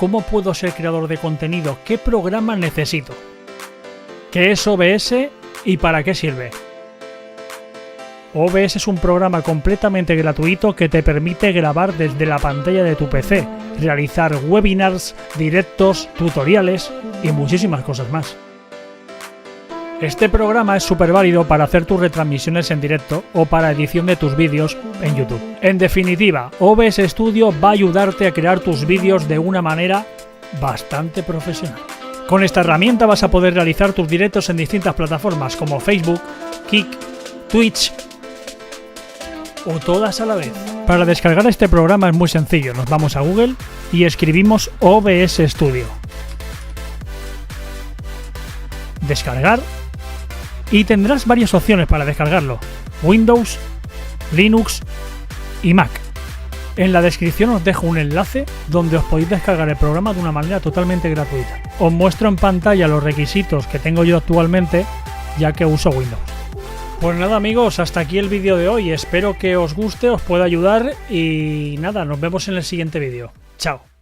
¿cómo puedo ser creador de contenido? ¿Qué programa necesito? ¿Qué es OBS y para qué sirve? OBS es un programa completamente gratuito que te permite grabar desde la pantalla de tu PC, realizar webinars, directos, tutoriales y muchísimas cosas más. Este programa es súper válido para hacer tus retransmisiones en directo o para edición de tus vídeos en YouTube. En definitiva, OBS Studio va a ayudarte a crear tus vídeos de una manera bastante profesional. Con esta herramienta vas a poder realizar tus directos en distintas plataformas como Facebook, Kick, Twitch o todas a la vez. Para descargar este programa es muy sencillo, nos vamos a Google y escribimos OBS Studio. Descargar. Y tendrás varias opciones para descargarlo: Windows, Linux y Mac. En la descripción os dejo un enlace donde os podéis descargar el programa de una manera totalmente gratuita. Os muestro en pantalla los requisitos que tengo yo actualmente, ya que uso Windows. Pues nada amigos, hasta aquí el vídeo de hoy. Espero que os guste, os pueda ayudar y nada, nos vemos en el siguiente vídeo. Chao.